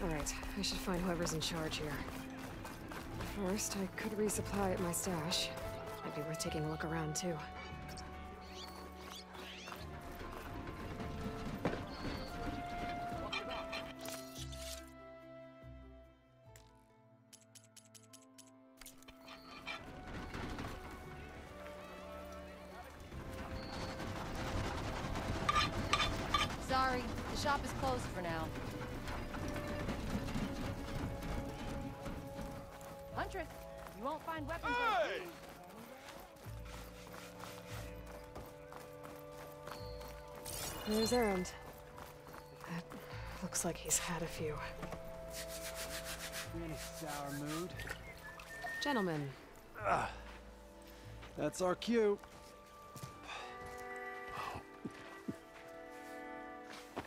Alright, I should find whoever's in charge here. First, I could resupply at my stash. Might be worth taking a look around, too. Sorry, the shop is closed for now. Huntress, you won't find weapons on these. There's Errand. That looks like he's had a few. Pretty sour mood. Gentlemen. That's our cue.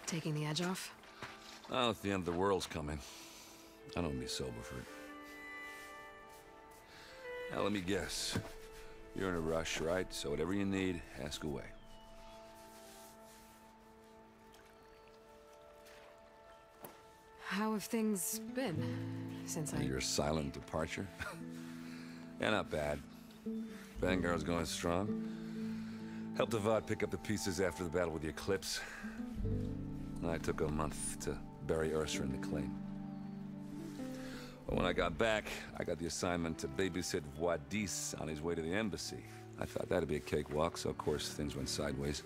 Taking the edge off? Oh, if the end of the world's coming, I don't be sober for it. Now, let me guess. You're in a rush, right? So whatever you need, ask away. How have things been since Your silent departure? Yeah, not bad. Vanguard's going strong. Helped Avad pick up the pieces after the battle with the Eclipse. I took a month to bury Ursa in the claim. But when I got back, I got the assignment to babysit Wadis on his way to the embassy. I thought that'd be a cakewalk, so of course things went sideways.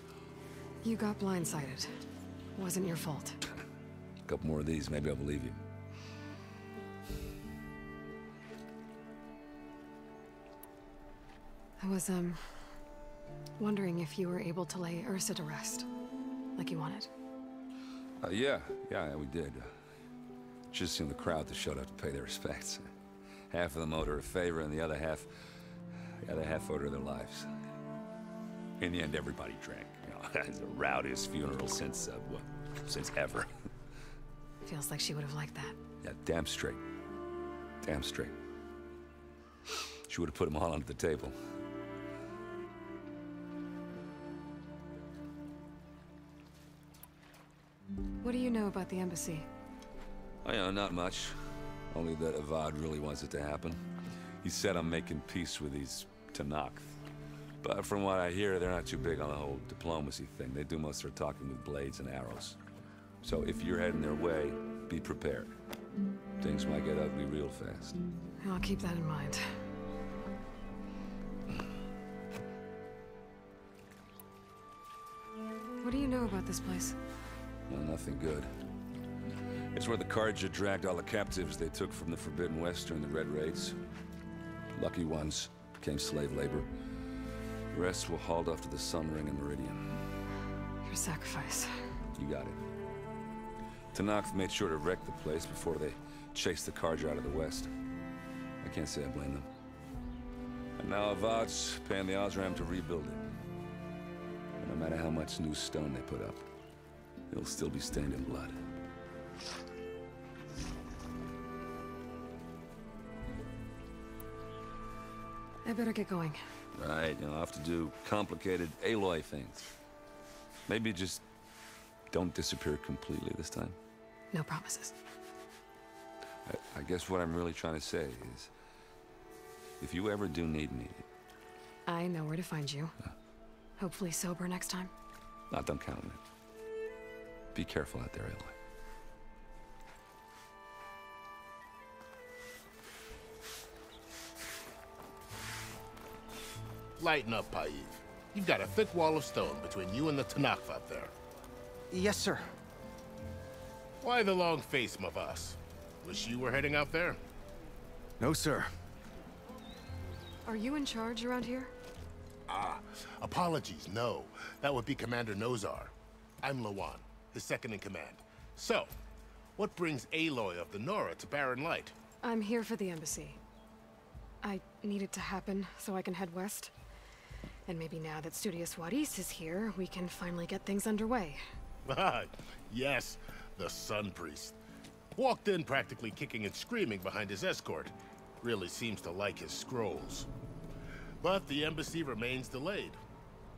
You got blindsided. Wasn't your fault. A couple more of these, maybe I'll believe you. I was, wondering if you were able to lay Ursa to rest, like you wanted. Yeah, we did. Just seemed the crowd that showed up to pay their respects. Half of them owed her a favor, and the other half owed her their lives. In the end, everybody drank. You know, it's the rowdiest funeral since ever. Feels like she would have liked that. Yeah, damn straight. Damn straight. She would have put them all under the table. What do you know about the embassy? Oh, yeah, not much. Only that Avad really wants it to happen. He said I'm making peace with these Tenakth. But from what I hear, they're not too big on the whole diplomacy thing. They do most of their talking with blades and arrows. So if you're heading their way, be prepared. Things might get ugly real fast. I'll keep that in mind. What do you know about this place? Well, nothing good. It's where the Carja dragged all the captives they took from the Forbidden West during the Red Raids. Lucky ones became slave labor. The rest were hauled off to the Sun Ring and Meridian. Your sacrifice. You got it. Tenakth made sure to wreck the place before they chased the Carja out of the West. I can't say I blame them. And now Avad's paying the Osram to rebuild it. And no matter how much new stone they put up, it'll still be stained in blood. I better get going. Right, I'll have to do complicated Aloy things. Maybe just don't disappear completely this time. No promises. I guess what I'm really trying to say is, if you ever do need me... I know where to find you. Hopefully sober next time. Don't count on it. Be careful out there, Aloy. Lighten up, Paiv. You've got a thick wall of stone between you and the Tenakth up there. Yes, sir. Why the long face, Mavas? Wish you were heading out there? No, sir. Are you in charge around here? Apologies, no. That would be Commander Nozar. I'm Lawan, his second in command. So, what brings Aloy of the Nora to Barren Light? I'm here for the embassy. I need it to happen so I can head west. And maybe now that Studious Wadis is here, we can finally get things underway. Yes, the Sun Priest. Walked in practically kicking and screaming behind his escort. Really seems to like his scrolls. But the embassy remains delayed.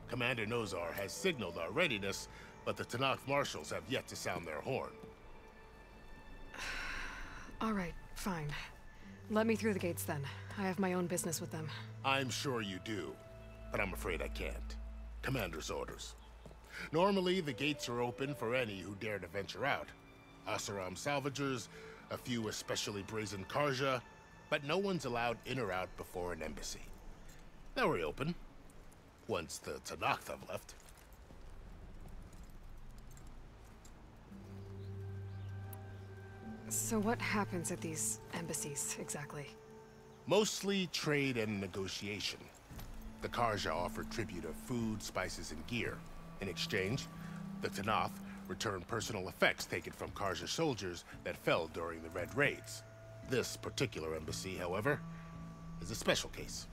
Commander Nozar has signaled our readiness, but the Tenakth marshals have yet to sound their horn. All right, fine. Let me through the gates then. I have my own business with them. I'm sure you do, but I'm afraid I can't. Commander's orders. Normally, the gates are open for any who dare to venture out. Asaram salvagers, a few especially brazen Karja, but no one's allowed in or out before an embassy. They'll reopen, once the Tanakh have left. So what happens at these embassies, exactly? Mostly trade and negotiation. The Karja offer tribute of food, spices, and gear. In exchange, the Tanakh return personal effects taken from Karja soldiers that fell during the Red Raids. This particular embassy, however, is a special case.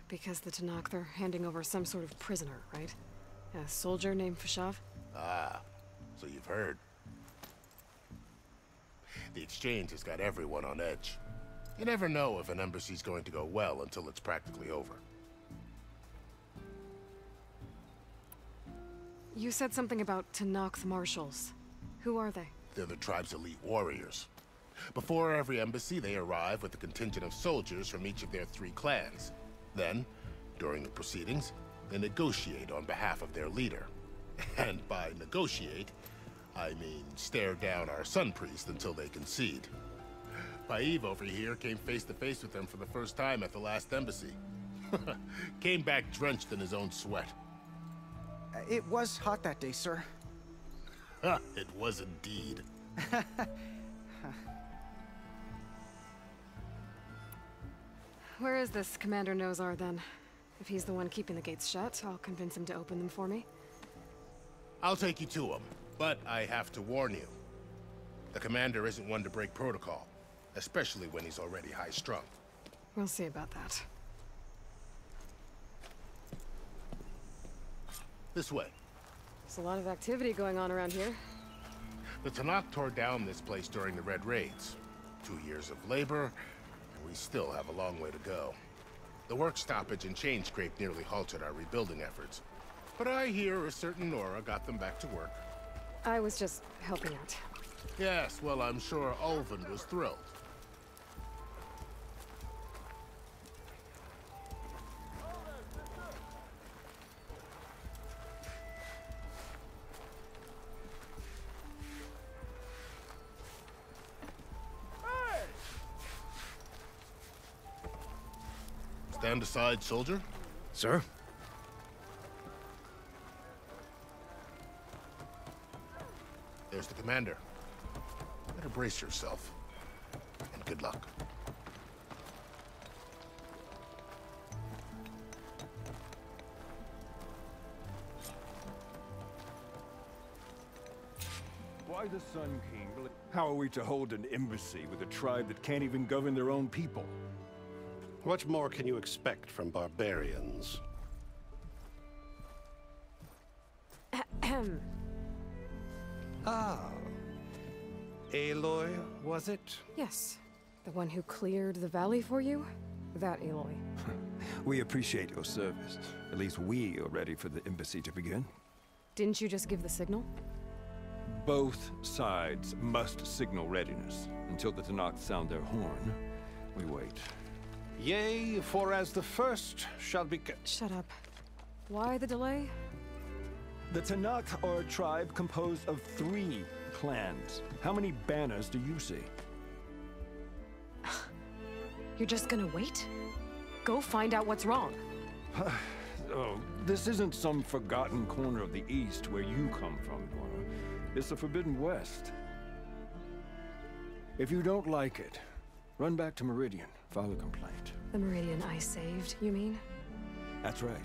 Because the Tanakh, they're handing over some sort of prisoner, right? A soldier named Fashav? Ah, so you've heard. The exchange has got everyone on edge. You never know if an embassy's going to go well until it's practically over. You said something about Tanakh's marshals. Who are they? They're the tribe's elite warriors. Before every embassy, they arrive with a contingent of soldiers from each of their 3 clans. Then, during the proceedings, they negotiate on behalf of their leader. And by negotiate, I mean stare down our sun priest until they concede. Paiv over here came face to face with them for the first time at the last embassy. Came back drenched in his own sweat. It was hot that day, sir. It was indeed. Where is this Commander Nozar, then? If he's the one keeping the gates shut, I'll convince him to open them for me. I'll take you to him, but I have to warn you. The commander isn't one to break protocol, especially when he's already high-strung. We'll see about that. This way. There's a lot of activity going on around here. The Tanakh tore down this place during the Red Raids. 2 years of labor, and we still have a long way to go. The work stoppage and chain scrape nearly halted our rebuilding efforts. But I hear a certain Nora got them back to work. I was just helping out. Yes, well, I'm sure Ulvin was thrilled. Stand aside, soldier. Sir? There's the commander. Better brace yourself. And good luck. Why the Sun King? How are we to hold an embassy with a tribe that can't even govern their own people? What more can you expect from barbarians? Ah. Aloy, was it? Yes. The one who cleared the valley for you? That Aloy. We appreciate your service. At least we are ready for the embassy to begin. Didn't you just give the signal? Both sides must signal readiness. Until the Tanakh sound their horn, we wait. Yea, for as the first shall be... Shut up. Why the delay? The Tanakh are a tribe composed of 3 clans. How many banners do you see? You're just gonna wait? Go find out what's wrong. Oh, this isn't some forgotten corner of the East where you come from, Nora. It's the Forbidden West. If you don't like it, run back to Meridian, file a complaint. The Meridian I saved, you mean? That's right.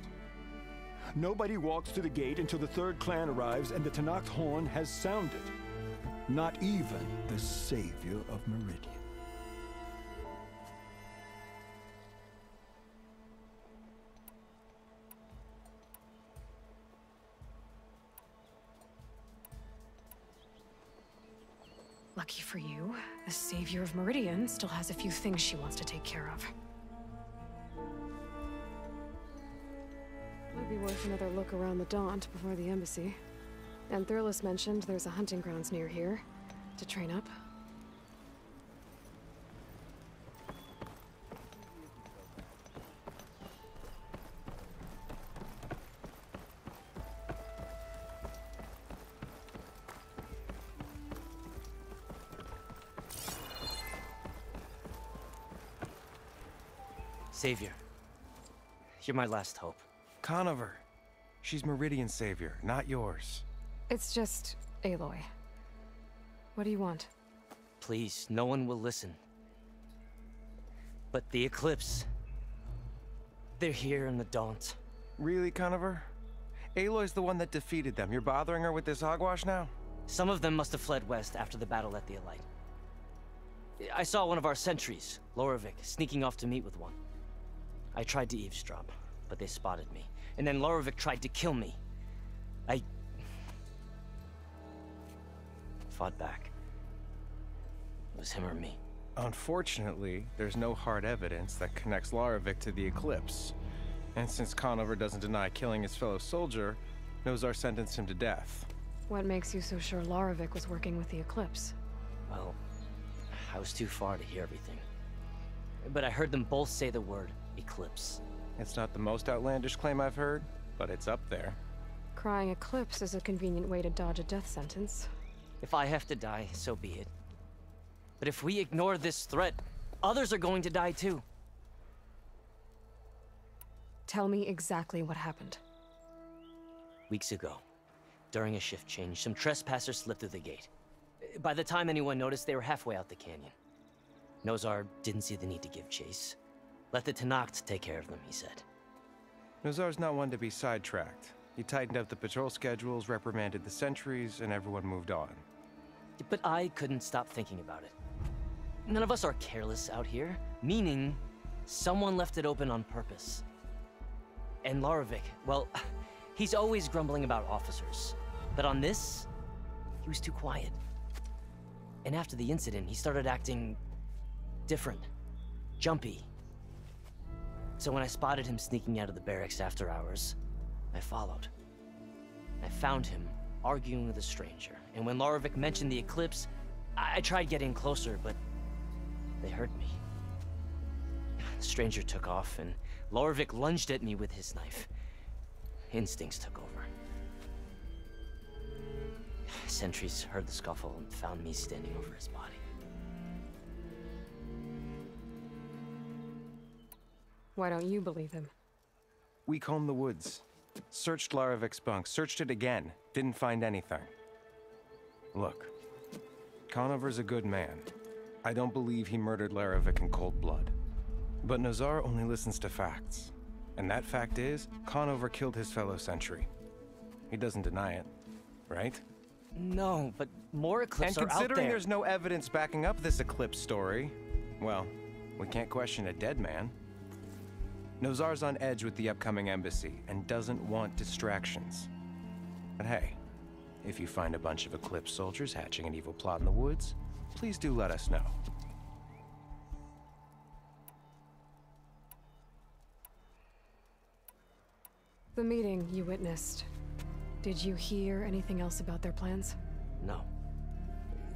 Nobody walks to the gate until the 3rd clan arrives and the Tanakh horn has sounded. Not even the savior of Meridian. Lucky for you, the savior of Meridian still has a few things she wants to take care of. Might be worth another look around the Daunt before the embassy. And Thurlis mentioned there's a hunting grounds near here to train up. Savior, you're my last hope. Conover. She's Meridian's savior, not yours. It's just Aloy. What do you want? Please, no one will listen. But the Eclipse... they're here in the Daunt. Really, Conover? Aloy's the one that defeated them. You're bothering her with this hogwash now? Some of them must have fled west after the battle at the Elite. I saw one of our sentries, Lorevic, sneaking off to meet with one. I tried to eavesdrop, but they spotted me. And then Lorevic tried to kill me. I... fought back. It was him or me. Unfortunately, there's no hard evidence that connects Lorevic to the Eclipse. And since Conover doesn't deny killing his fellow soldier, Nozar sentenced him to death. What makes you so sure Lorevic was working with the Eclipse? Well, I was too far to hear everything. But I heard them both say the word Eclipse. It's not the most outlandish claim I've heard, but it's up there. Crying Eclipse is a convenient way to dodge a death sentence. If I have to die, so be it. But if we ignore this threat, others are going to die too. Tell me exactly what happened. Weeks ago, during a shift change, some trespassers slipped through the gate. By the time anyone noticed, they were halfway out the canyon. Nozar didn't see the need to give chase. Let the Tenakth take care of them, he said. Nozar's not one to be sidetracked. He tightened up the patrol schedules, reprimanded the sentries, and everyone moved on. But I couldn't stop thinking about it. None of us are careless out here, meaning someone left it open on purpose. And Lorevic, well, he's always grumbling about officers. But on this, he was too quiet. And after the incident, he started acting different, jumpy. So when I spotted him sneaking out of the barracks after hours, I followed. I found him arguing with a stranger. And when Lorevic mentioned the Eclipse, I tried getting closer, but they heard me. The stranger took off, and Lorevic lunged at me with his knife. Instincts took over. Sentries heard the scuffle and found me standing over his body. Why don't you believe him? We combed the woods, searched Larevic's bunk, searched it again, didn't find anything. Look, Conover's a good man. I don't believe he murdered Lorevic in cold blood. But Nozar only listens to facts. And that fact is, Conover killed his fellow sentry. He doesn't deny it, right? No, but more Eclipse are out there. And considering there's no evidence backing up this Eclipse story, well, we can't question a dead man. Nozar's on edge with the upcoming embassy and doesn't want distractions. But hey, if you find a bunch of Eclipse soldiers hatching an evil plot in the woods, please do let us know. The meeting you witnessed. Did you hear anything else about their plans? No.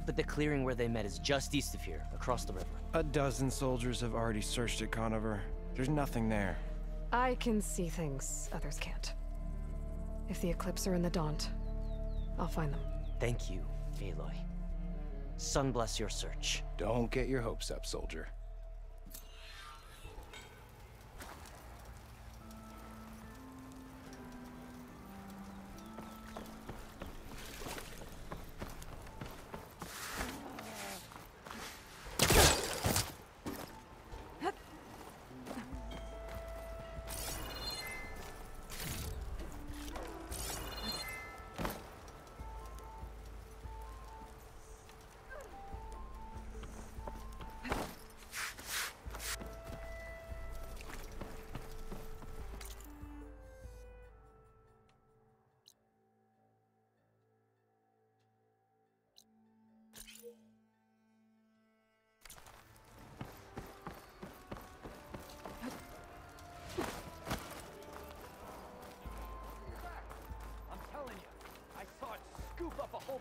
But the clearing where they met is just east of here, across the river. A dozen soldiers have already searched it, Conover. There's nothing there. I can see things others can't. If the Eclipse are in the Daunt, I'll find them. Thank you, Aloy. Sun bless your search. Don't get your hopes up, soldier.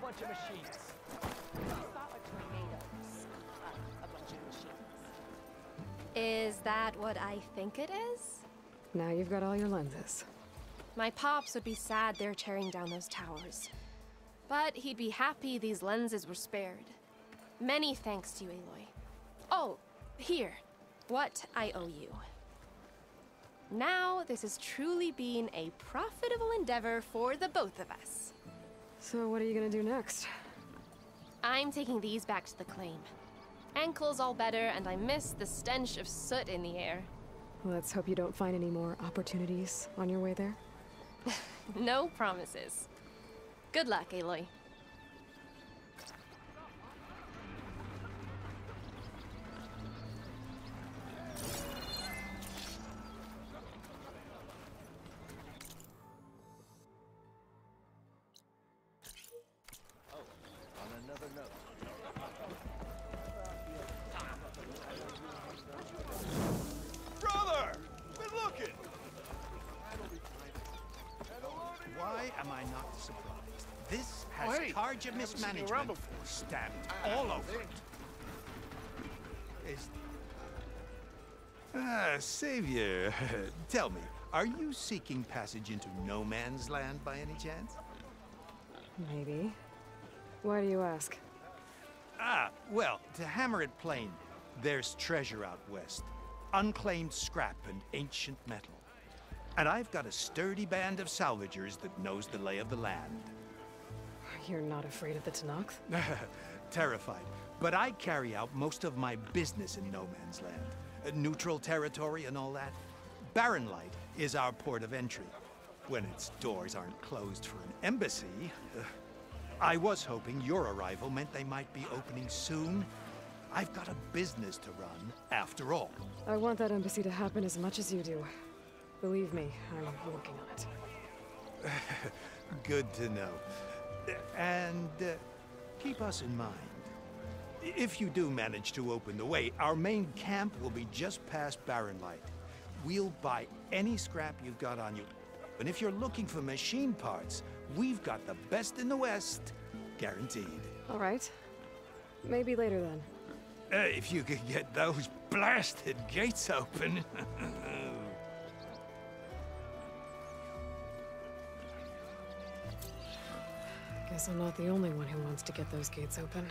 Bunch of machines. It's not like tornadoes. A bunch of machines. Is that what I think it is? Now you've got all your lenses. My pops would be sad they're tearing down those towers. But he'd be happy these lenses were spared. Many thanks to you, Aloy. Oh, here. What I owe you. Now, this has truly been a profitable endeavor for the both of us. So what are you gonna do next? I'm taking these back to the claim. Ankle's all better, and I miss the stench of soot in the air. Let's hope you don't find any more opportunities on your way there. No promises. Good luck, Aloy. Brother! Good looking! Why am I not surprised? This has Oh, hey, Carja I haven't seen you mismanagement around before. stamped all over it. Is... Savior, tell me, are you seeking passage into no man's land by any chance? Maybe. Why do you ask? Well, to hammer it plain, there's treasure out west. Unclaimed scrap and ancient metal. And I've got a sturdy band of salvagers that knows the lay of the land. You're not afraid of the Tenakth? Terrified. But I carry out most of my business in no man's land. Neutral territory and all that. Barren Light is our port of entry. When its doors aren't closed for an embassy. I was hoping your arrival meant they might be opening soon. I've got a business to run, after all. I want that embassy to happen as much as you do. Believe me, I'm working on it. Good to know. And keep us in mind. If you do manage to open the way, our main camp will be just past Barren Light. We'll buy any scrap you've got on you. And if you're looking for machine parts, we've got the best in the West, guaranteed. All right. Maybe later then. If you could get those blasted gates open. Guess I'm not the only one who wants to get those gates open.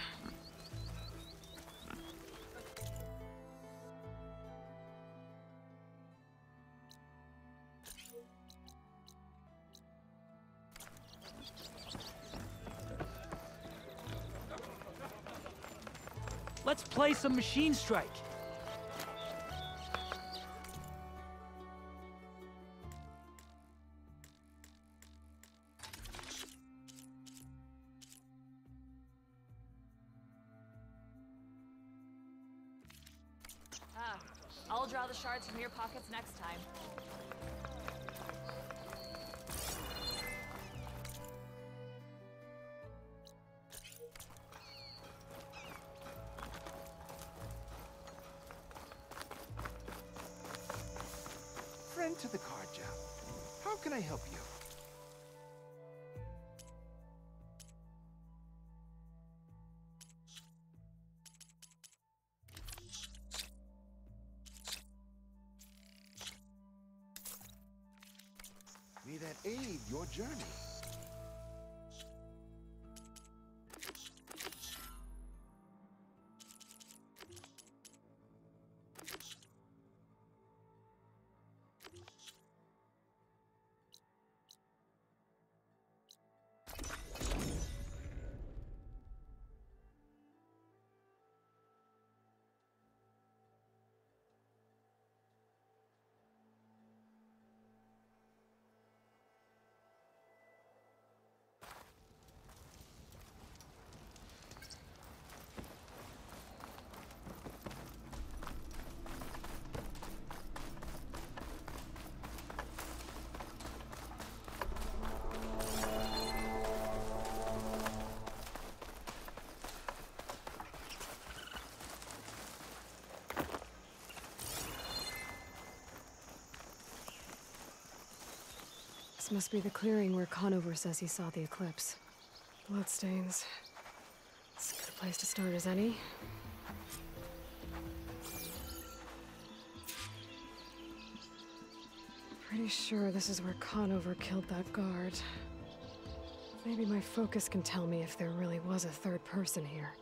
Let's play some Machine Strike. I'll draw the shards from your pockets next time. Friend to the Carja. How can I help you? May that aid your journey. This must be the clearing where Conover says he saw the eclipse. Bloodstains. As good a place to start as any. Pretty sure this is where Conover killed that guard. Maybe my focus can tell me if there really was a third person here.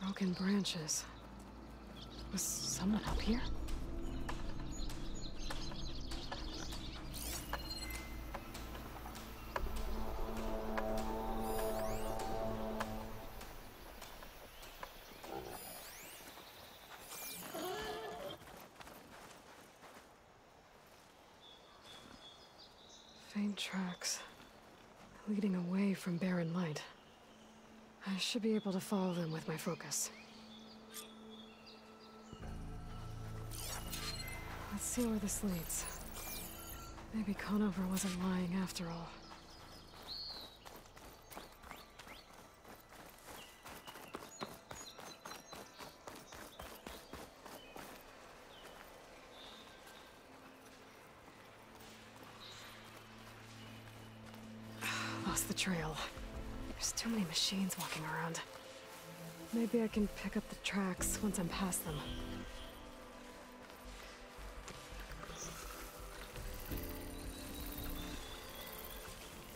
Broken branches. Was someone up here? Faint tracks leading away from barren light. I should be able to follow them with my focus. Let's see where this leads. Maybe Conover wasn't lying after all. Lost the trail. There's too many machines walking around. Maybe I can pick up the tracks once I'm past them.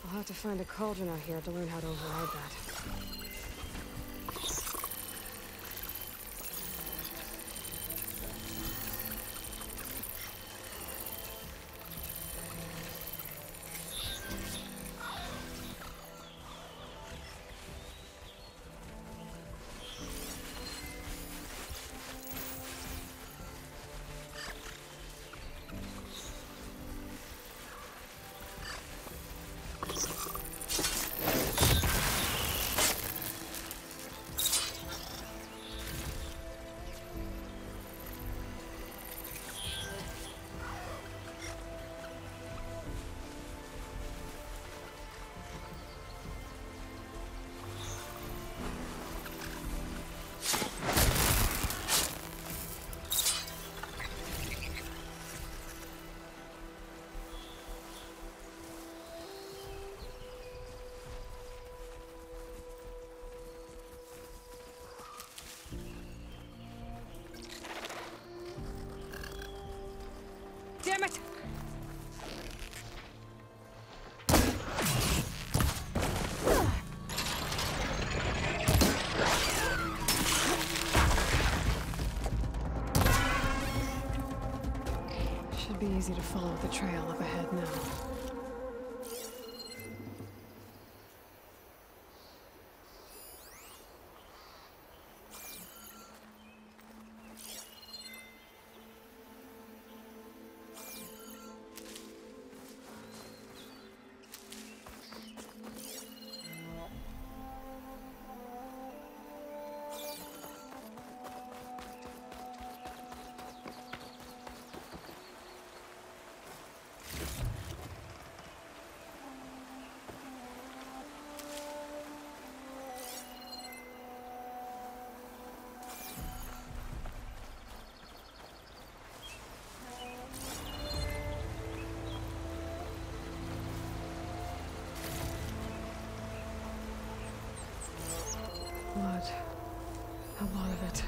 I'll have to find a cauldron out here to learn how to override that. Damn it! Should be easy to follow the trail up ahead now. Blood. A lot of it.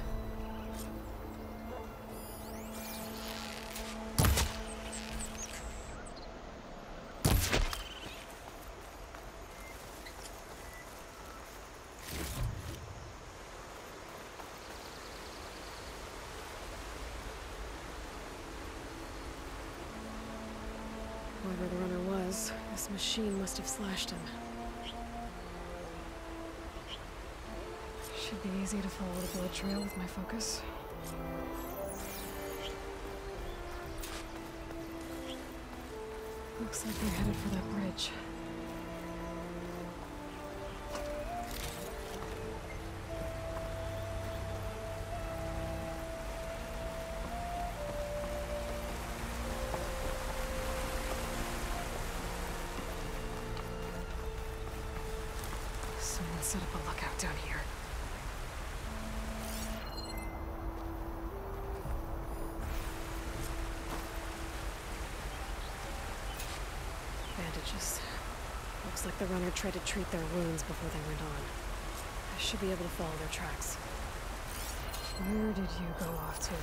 Whoever the runner was, this machine must have slashed him. Should be easy to follow the blood trail with my focus. Looks like they're headed for that bridge. Someone set up a lookout down here. Bandages. Looks like the runner tried to treat their wounds before they went on. I should be able to follow their tracks. Where did you go off to?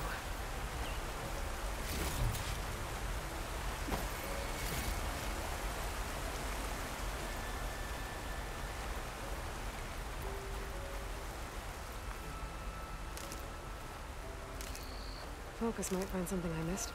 focus might find something I missed.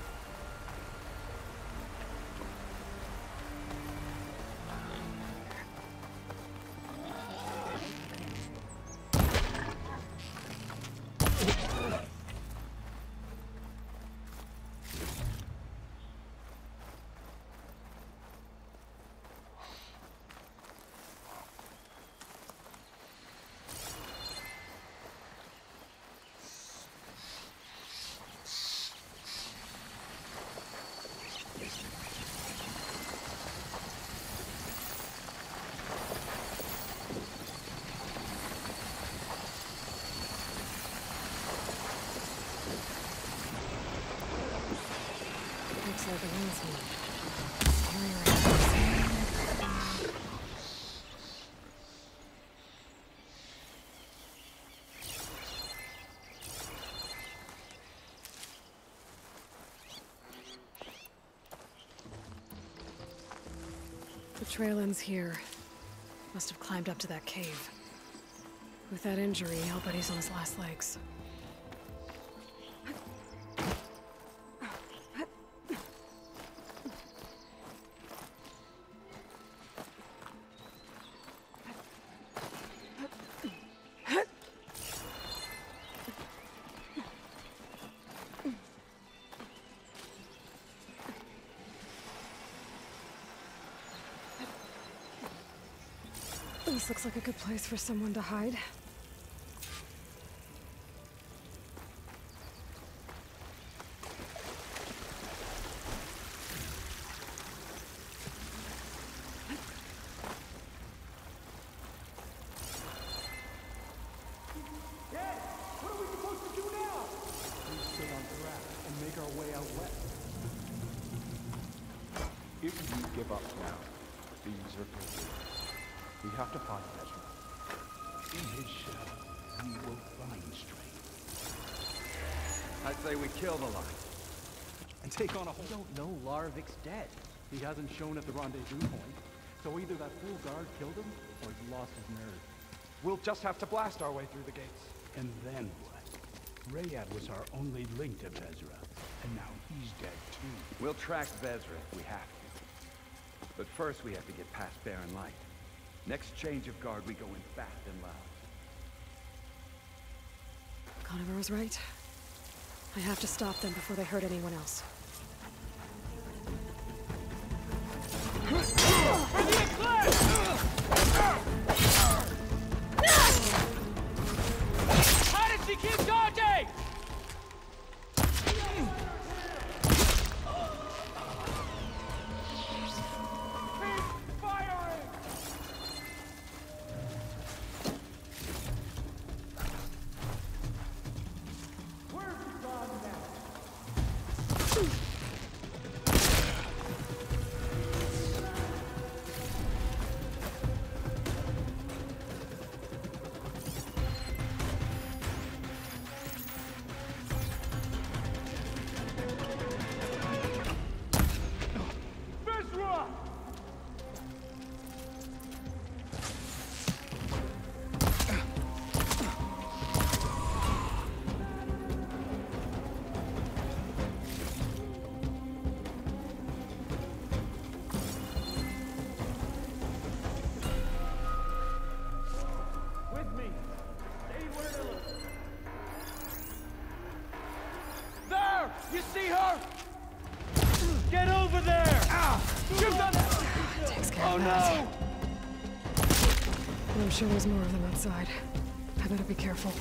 Looks like a landscape. The trail ends here. Must have climbed up to that cave. With that injury, I'll bet he's on his last legs. This looks like a good place for someone to hide. What are we supposed to do now? We stay on track and make our way out west. If we give up now, these are good. We have to find Ezra. In his shell, we will find strength. I'd say we kill the line. And take on a whole... We don't know Larovic's dead. He hasn't shown at the rendezvous point. So either that fool guard killed him, or he lost his nerve. We'll just have to blast our way through the gates. And then what? Rayad was our only link to Vezra, and now he's dead too. We'll track Vezra if we have to. But first we have to get past Barren Light. Next change of guard, we go in fast and loud. Conover was right. I have to stop them before they hurt anyone else. How did she keep dodging? You see her? Get over there! Shoot them! Takes care Oh of no! that. I'm sure there's more of them outside. I better be careful.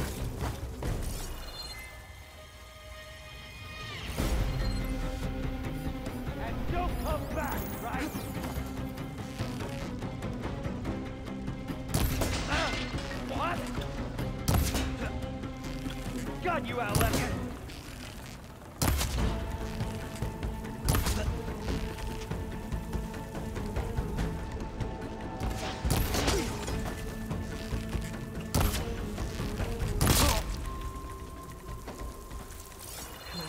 And don't come back, right? What? Got you, Alex!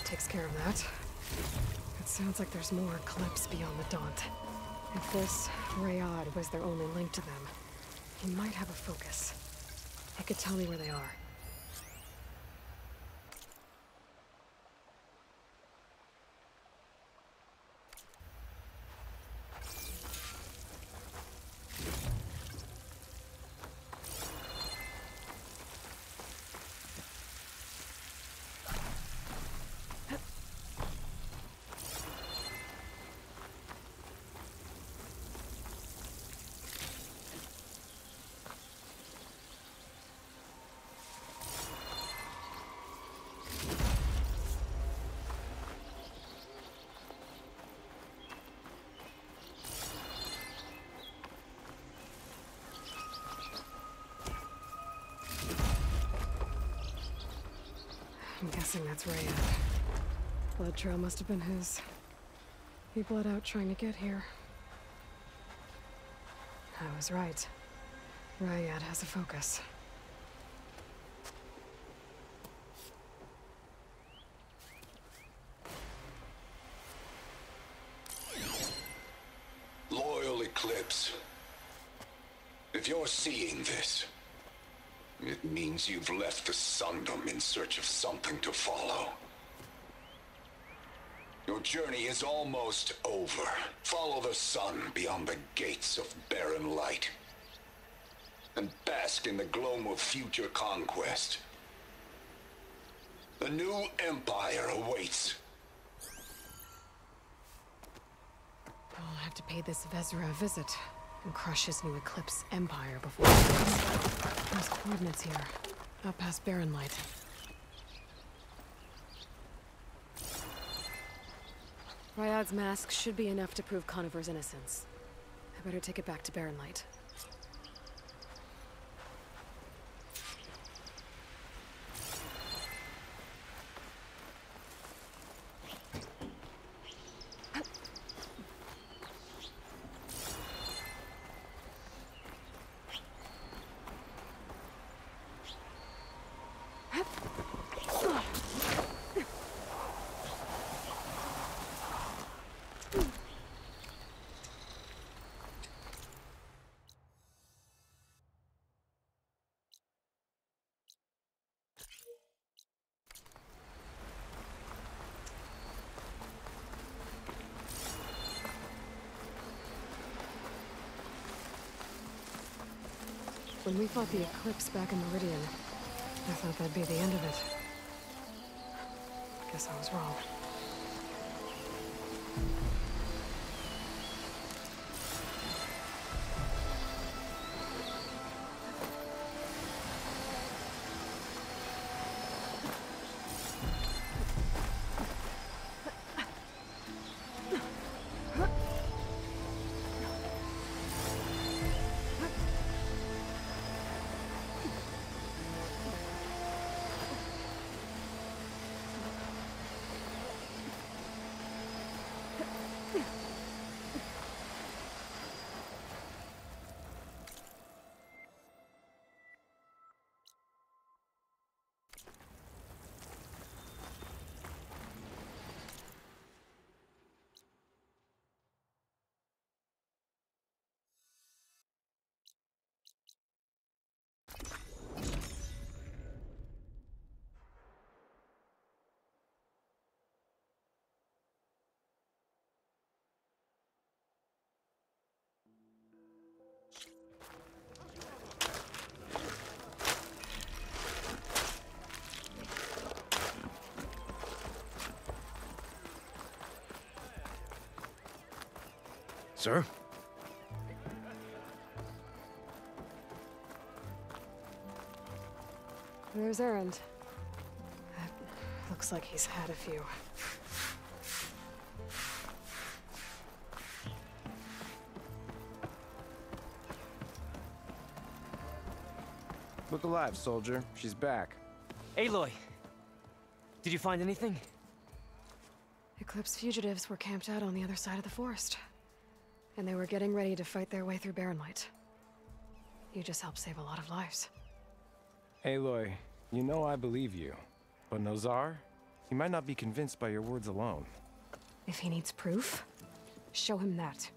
Takes care of that. It sounds like there's more clips beyond the Daunt. If this Rayad was their only link to them, he might have a focus. He could tell me where they are. I'm guessing that's Rayad. Blood trail must have been his. He bled out trying to get here. I was right. Rayad has a focus. Loyal Eclipse. If you're seeing this, it means you've left the Sundom in search of something to follow. Your journey is almost over. Follow the sun beyond the gates of barren light, and bask in the gloam of future conquest. The new empire awaits. I'll have to pay this Vezra a visit and crush his new Eclipse empire before he leaves. There's coordinates here, up past Barren Light. Ryad's mask should be enough to prove Conover's innocence. I better take it back to Barren Light. When we fought the Eclipse back in Meridian, I thought that'd be the end of it. Guess I was wrong. Sir? There's Erend. Looks like he's had a few. Look alive, soldier. She's back. Aloy! Did you find anything? Eclipse fugitives were camped out on the other side of the forest. And they were getting ready to fight their way through Barren Light. You just helped save a lot of lives. Aloy, you know I believe you. But Nozar? He might not be convinced by your words alone. If he needs proof, show him that.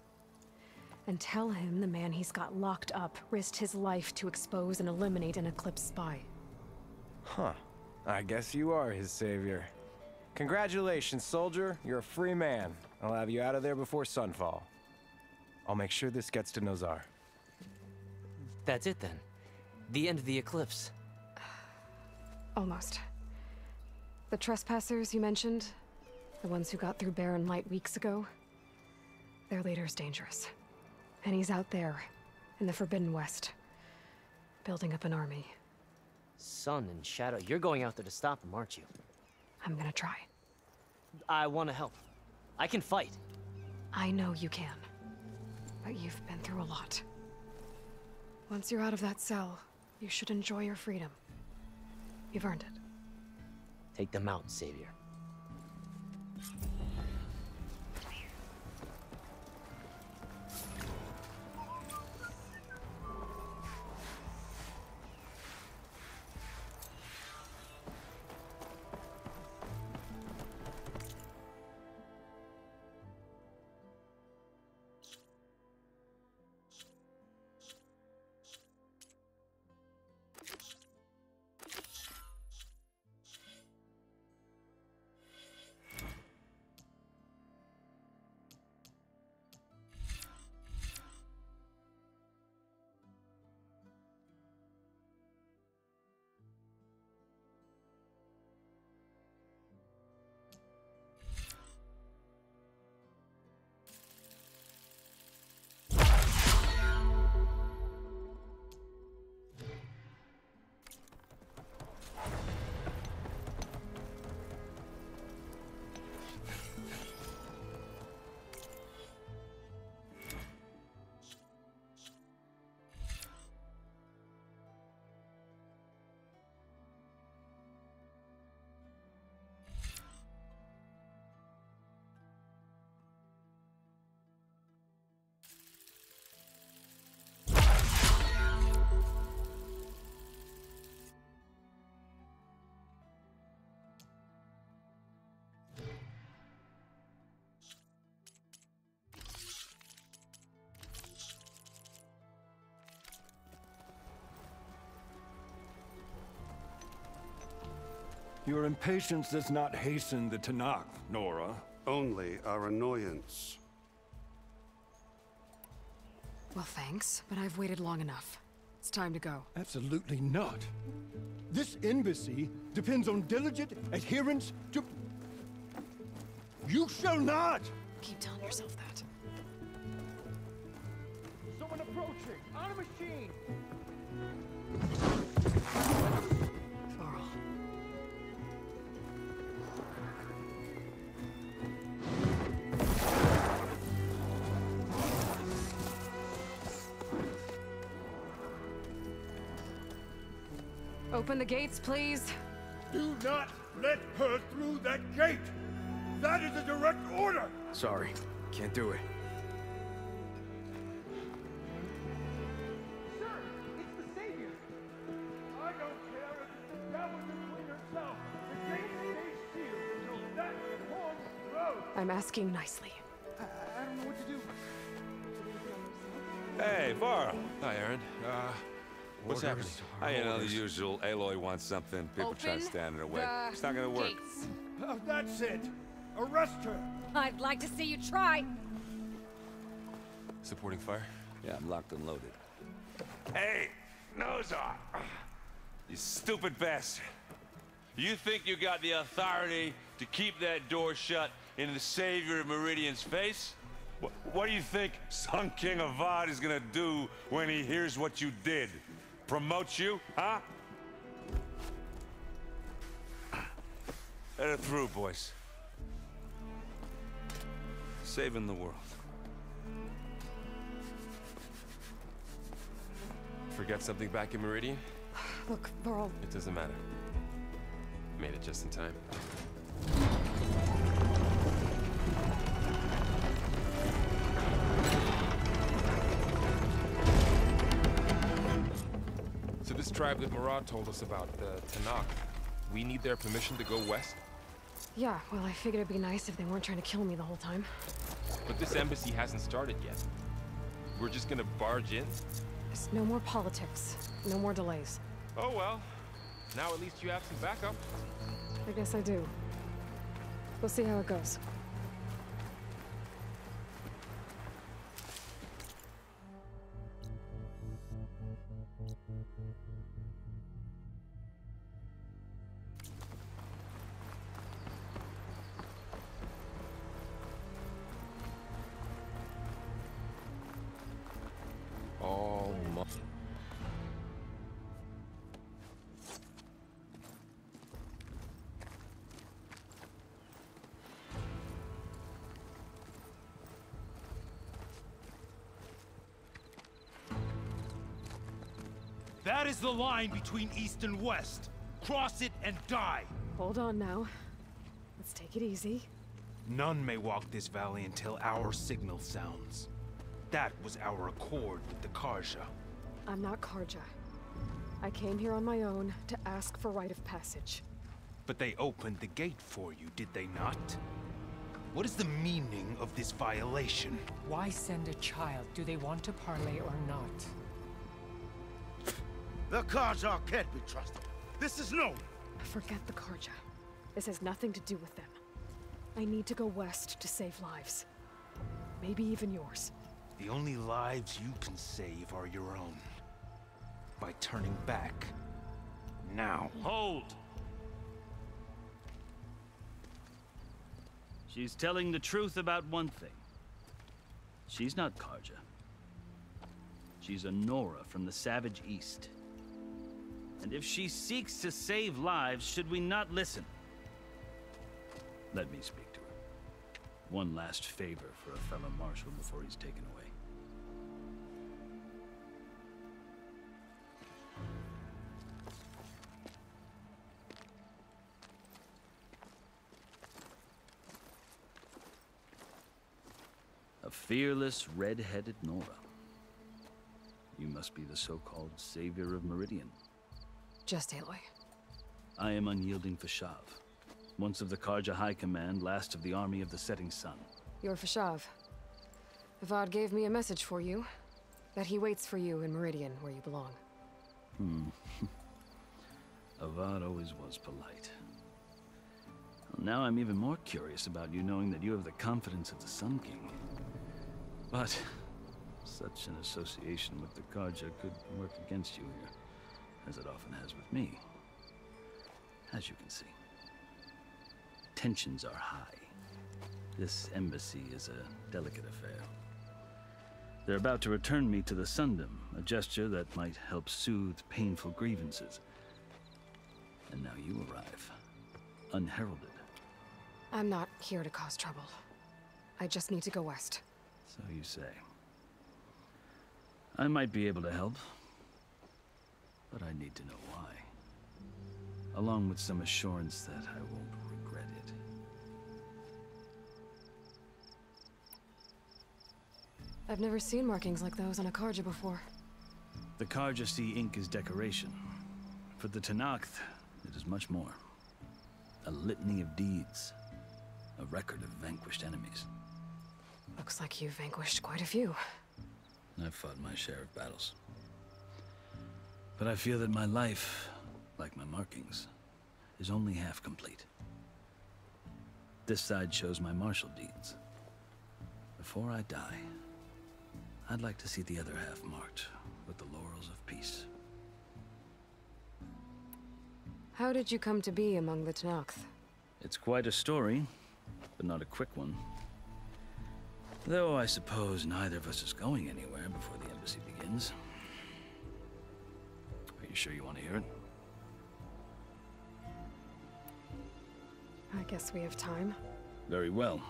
And tell him the man he's got locked up risked his life to expose and eliminate an Eclipse spy. Huh. I guess you are his savior. Congratulations, soldier. You're a free man. I'll have you out of there before sunfall. I'll make sure this gets to Nozar. That's it then. The end of the Eclipse. Almost. The trespassers you mentioned, the ones who got through Barren Light weeks ago, their leader's dangerous. And he's out there, in the Forbidden West, building up an army. Sun and Shadow, you're going out there to stop him, aren't you? I'm gonna try. I want to help. I can fight. I know you can. But you've been through a lot. Once you're out of that cell, you should enjoy your freedom. You've earned it. Take them out, Savior. Your impatience does not hasten the Tanakh, Nora. Only our annoyance. Well, thanks, but I've waited long enough. It's time to go. Absolutely not. This embassy depends on diligent adherence to... You shall not! Keep telling yourself that. Someone approaching! On a machine! Varl. Open the gates, please. Do not let her through that gate! That is a direct order! Sorry, can't do it. Sir, it's the Savior! I don't care if it's the devil the Queen herself. The gate stays sealed until that horn blows. I'm asking nicely. I don't know what to do. Hey, Varl. Hi, Aaron. What's happening? You know, the usual. Aloy wants something. People try to stand in her way. It's not gonna work. Gates. Oh, that's it! Arrest her! I'd like to see you try. Supporting fire? Yeah, I'm locked and loaded. Hey, Nozar! You stupid bastard. You think you got the authority to keep that door shut in the Savior of Meridian's face? What do you think Sun King Avad is gonna do when he hears what you did? Promote you, huh? Let her through, boys. Saving the world. Forget something back in Meridian? Look, Varl. It doesn't matter. Made it just in time. So this tribe that Murad told us about, the Tanakh, we need their permission to go west? Yeah, well, I figured it'd be nice if they weren't trying to kill me the whole time. But this embassy hasn't started yet. We're just gonna barge in? There's no more politics. No more delays. Oh well. Now at least you have some backup. I guess I do. We'll see how it goes. That is the line between East and West. Cross it and die. Hold on now. Let's take it easy. None may walk this valley until our signal sounds. That was our accord with the Karja. I'm not Karja. I came here on my own to ask for rite of passage. But they opened the gate for you, did they not? What is the meaning of this violation? Why send a child? Do they want to parley or not? The Karja can't be trusted. This is known. Forget the Karja. This has nothing to do with them. I need to go west to save lives. Maybe even yours. The only lives you can save are your own. By turning back. Now. Hold! She's telling the truth about one thing. She's not Karja. She's a Nora from the Savage East. And if she seeks to save lives, should we not listen? Let me speak to her. One last favor for a fellow marshal before he's taken away. A fearless, red-headed Nora. You must be the so-called savior of Meridian. Just Aloy. I am unyielding Fashav. Once of the Karja High Command, last of the army of the Setting Sun. You're Fashav. Avad gave me a message for you. That he waits for you in Meridian, where you belong. Avad always was polite. Well, now I'm even more curious about you knowing that you have the confidence of the Sun King. But such an association with the Karja could work against you here, as it often has with me. As you can see. Tensions are high. This embassy is a delicate affair. They're about to return me to the Sundom, a gesture that might help soothe painful grievances. And now you arrive, unheralded. I'm not here to cause trouble. I just need to go west. So you say. I might be able to help, but I need to know why. Along with some assurance that I won't regret it. I've never seen markings like those on a Karja before. The Karja see ink as decoration. For the Tenakth, it is much more. A litany of deeds. A record of vanquished enemies. Looks like you've vanquished quite a few. I've fought my share of battles. But I feel that my life, like my markings, is only half complete. This side shows my martial deeds. Before I die, I'd like to see the other half marked with the laurels of peace. How did you come to be among the Tenakth? It's quite a story, but not a quick one. Though I suppose neither of us is going anywhere before the embassy begins. Are you sure you want to hear it? I guess we have time. Very well.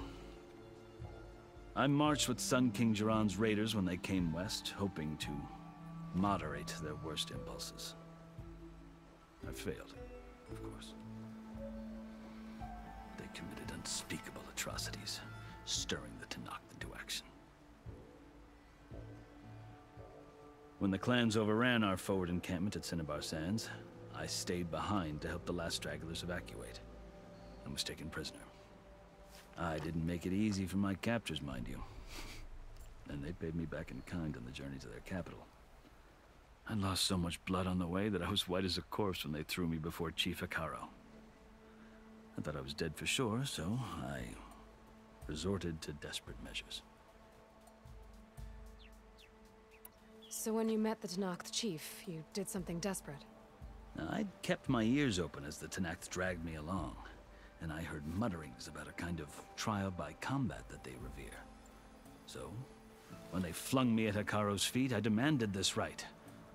I marched with Sun King Jiran's raiders when they came west, hoping to moderate their worst impulses. I failed, of course. They committed unspeakable atrocities, stirring the Tenakth into action. When the clans overran our forward encampment at Cinnabar Sands, I stayed behind to help the last stragglers evacuate, and was taken prisoner. I didn't make it easy for my captors, mind you. And they paid me back in kind on the journey to their capital. I lost so much blood on the way that I was white as a corpse when they threw me before Chief Hekaro. I thought I was dead for sure, so I resorted to desperate measures. So when you met the Tenakth chief, you did something desperate? Now, I'd kept my ears open as the Tenakth dragged me along, and I heard mutterings about a kind of trial by combat that they revere. So, when they flung me at Hekaro's feet, I demanded this right,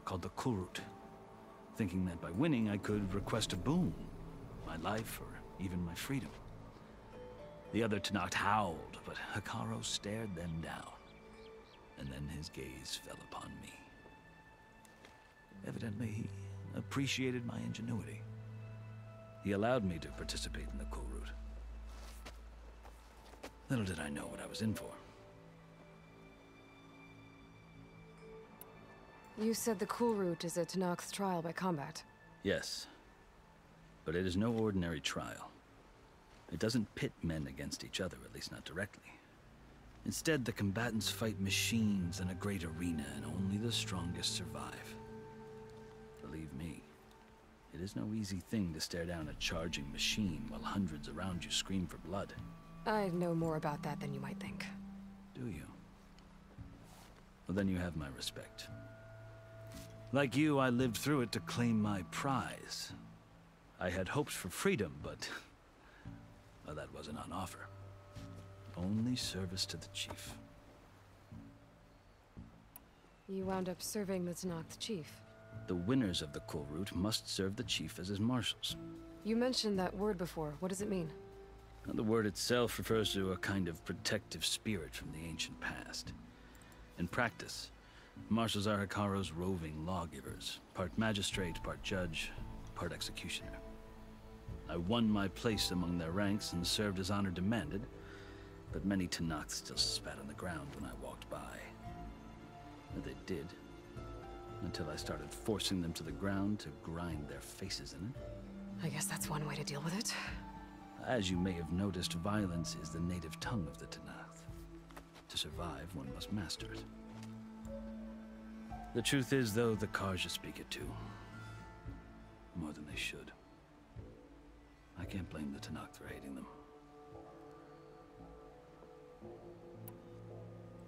called the Kulrut, thinking that by winning I could request a boon, my life or even my freedom. The other Tenakth howled, but Hekaro stared them down, and then his gaze fell upon me. Evidently, he appreciated my ingenuity. He allowed me to participate in the cool route. Little did I know what I was in for. You said the cool route is a Tenakth's trial by combat. Yes. But it is no ordinary trial. It doesn't pit men against each other, at least not directly. Instead, the combatants fight machines in a great arena, and only the strongest survive. Believe me, it is no easy thing to stare down a charging machine while hundreds around you scream for blood. I know more about that than you might think. Do you? Well, then you have my respect. Like you, I lived through it to claim my prize. I had hopes for freedom, but well, that wasn't on offer. Only service to the chief. You wound up serving the Tenakth chief. The winners of the cool route must serve the chief as his marshals. You mentioned that word before. What does it mean? The word itself refers to a kind of protective spirit from the ancient past. In practice, marshals are Hekarro's roving lawgivers, part magistrate, part judge, part executioner. I won my place among their ranks and served as honor demanded, but many Tenakths still spat on the ground when I walked by. And they did, until I started forcing them to the ground to grind their faces in it. I guess that's one way to deal with it. As you may have noticed, violence is the native tongue of the Tenakth. To survive, one must master it. The truth is, though, the Karja speak it too. More than they should. I can't blame the Tenakth for hating them.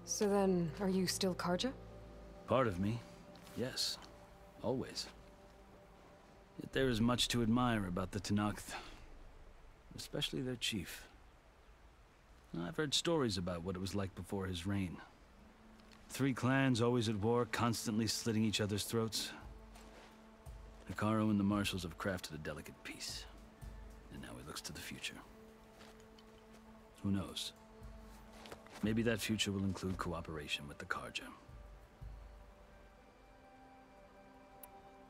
So then, are you still Karja? Part of me, yes. Always. Yet there is much to admire about the Tenakth. Especially their chief. I've heard stories about what it was like before his reign. 3 clans always at war, constantly slitting each other's throats. Hekarro and the marshals have crafted a delicate peace. And now he looks to the future. Who knows? Maybe that future will include cooperation with the Karja.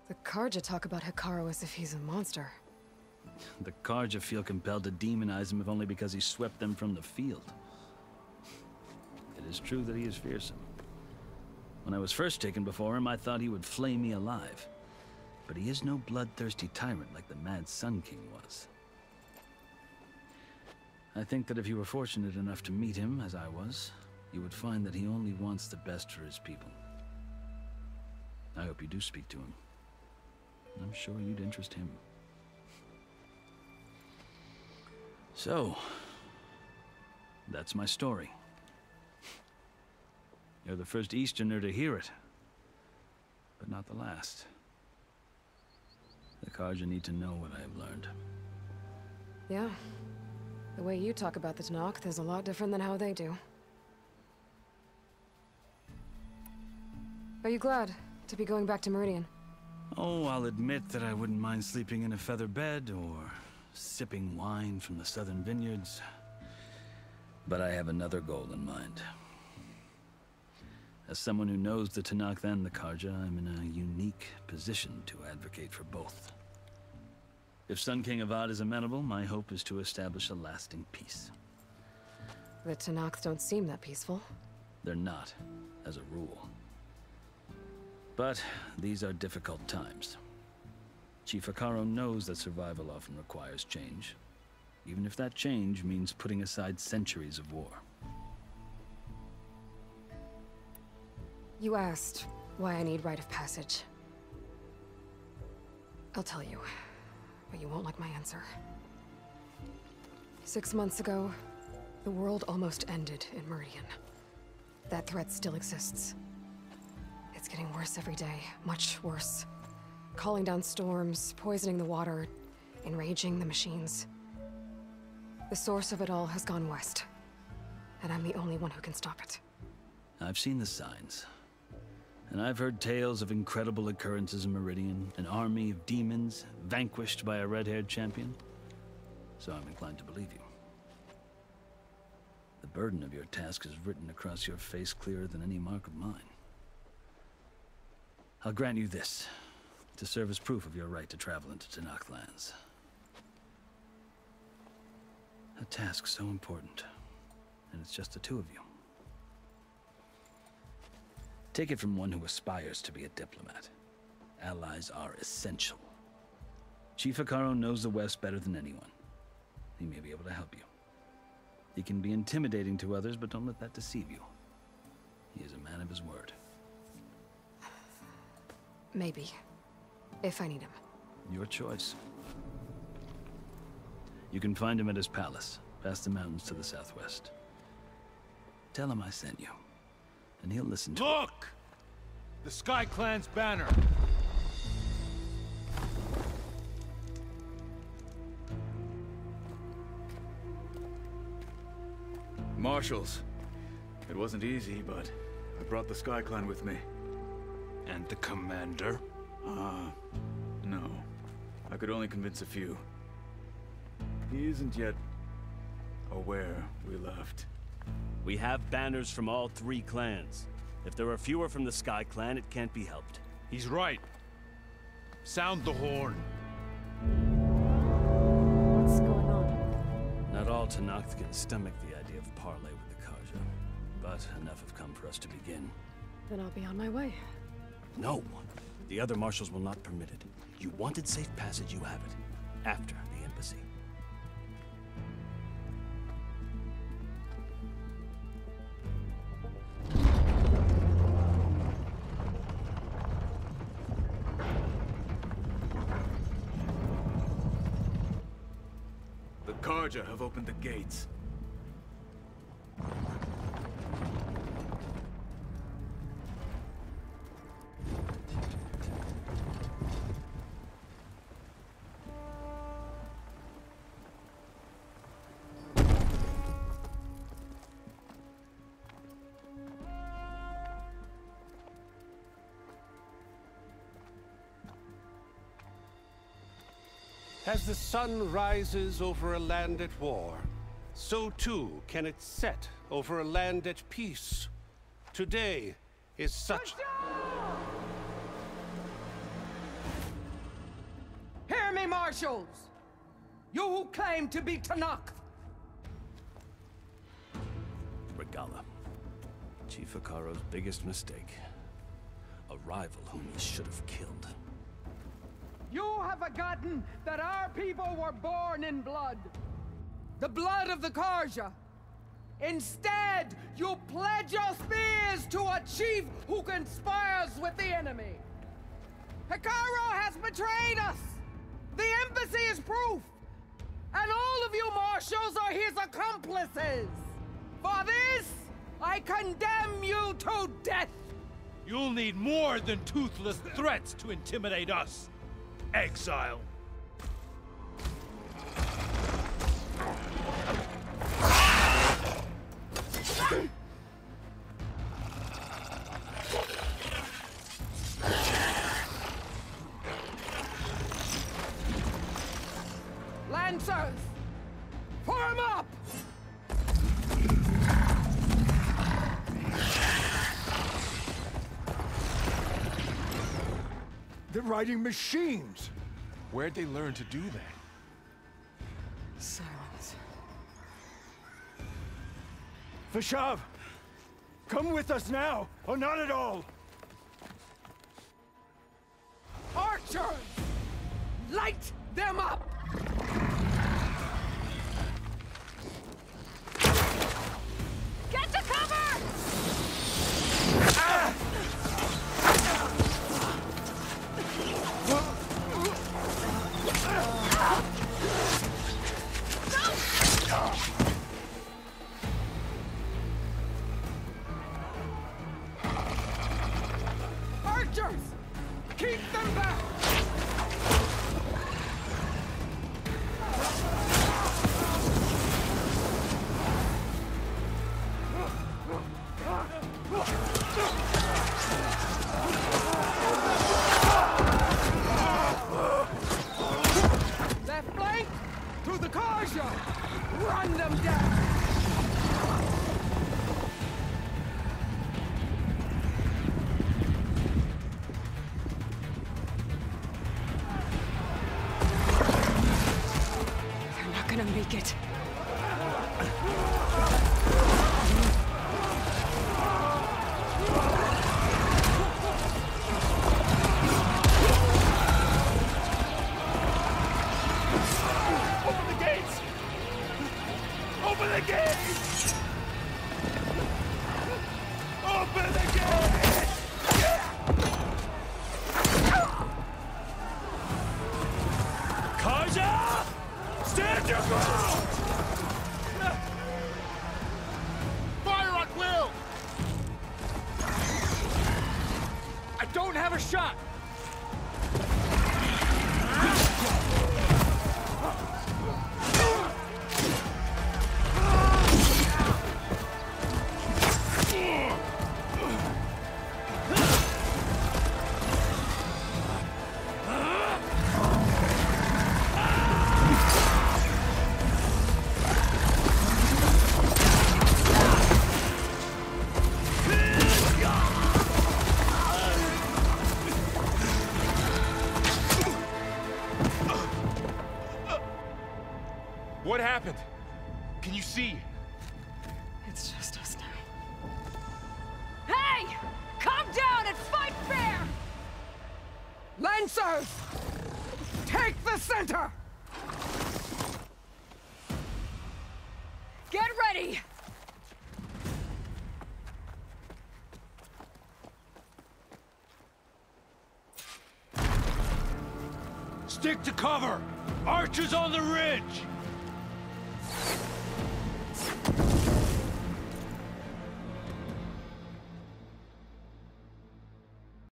The Karja talk about Hekarro as if he's a monster. The Karja feel compelled to demonize him if only because he swept them from the field. It is true that he is fearsome. When I was first taken before him, I thought he would flay me alive. But he is no bloodthirsty tyrant like the Mad Sun King was. I think that if you were fortunate enough to meet him, as I was, you would find that he only wants the best for his people. I hope you do speak to him. I'm sure you'd interest him. So, that's my story. You're the first Easterner to hear it, but not the last. The Karja need to know what I have learned. Yeah. The way you talk about the Tenakth is a lot different than how they do. Are you glad to be going back to Meridian? Oh, I'll admit that I wouldn't mind sleeping in a feather bed or sipping wine from the southern vineyards. But I have another goal in mind. As someone who knows the Tenakth and the Karja, I'm in a unique position to advocate for both. If Sun King Avad is amenable, my hope is to establish a lasting peace. The Tenakth don't seem that peaceful. They're not, as a rule. But these are difficult times. Chief Hekarro knows that survival often requires change, even if that change means putting aside centuries of war. You asked why I need rite of passage. I'll tell you, but you won't like my answer. 6 months ago, the world almost ended in Meridian. That threat still exists. It's getting worse every day, much worse. Calling down storms, poisoning the water, enraging the machines. The source of it all has gone west, and I'm the only one who can stop it. I've seen the signs. And I've heard tales of incredible occurrences in Meridian, an army of demons vanquished by a red-haired champion. So I'm inclined to believe you. The burden of your task is written across your face clearer than any mark of mine. I'll grant you this, to serve as proof of your right to travel into Tenakth lands. A task so important. And it's just the two of you. Take it from one who aspires to be a diplomat. Allies are essential. Chief Hekarro knows the West better than anyone. He may be able to help you. He can be intimidating to others, but don't let that deceive you. He is a man of his word. Maybe. If I need him. Your choice. You can find him at his palace, past the mountains to the southwest. Tell him I sent you, and he'll listen to Look! The Sky Clan's banner! Marshals. It wasn't easy, but I brought the Sky Clan with me. And the commander? No. I could only convince a few. He isn't yet aware we left. We have banners from all 3 clans. If there are fewer from the Sky Clan, it can't be helped. He's right. Sound the horn. What's going on? Not all Tenakth can stomach the idea of parley with the Karja, but enough have come for us to begin. Then I'll be on my way. No! The other marshals will not permit it. You wanted safe passage, you have it. After the embassy. The Karja have opened the gates. As the sun rises over a land at war, so too can it set over a land at peace. Today is such... Hear me, marshals! You who claim to be Tenakth! Regala. Chief Hekarro's biggest mistake. A rival whom he should have killed. You have forgotten that our people were born in blood. The blood of the Karja. Instead, you pledge your spears to a chief who conspires with the enemy. Hekarro has betrayed us! The embassy is proof! And all of you marshals are his accomplices! For this, I condemn you to death! You'll need more than toothless threats to intimidate us. Exile. Lancers! Form up! They're riding machines! Where'd they learn to do that? Silence. Vashav! Come with us now, or not at all! Archers! Light them up! Get to cover! Ah! Archers! Keep them back! Left flank! To the Karja! Run them down! They're not gonna make it. Open the gates! Open the gates! Open the gates! Karja! Stand your ground! Fire on will! I don't have a shot! What happened? Can you see? It's just us now. Hey! Calm down and fight fair! Lancers! Take the center! Get ready! Stick to cover! Archers on the ridge!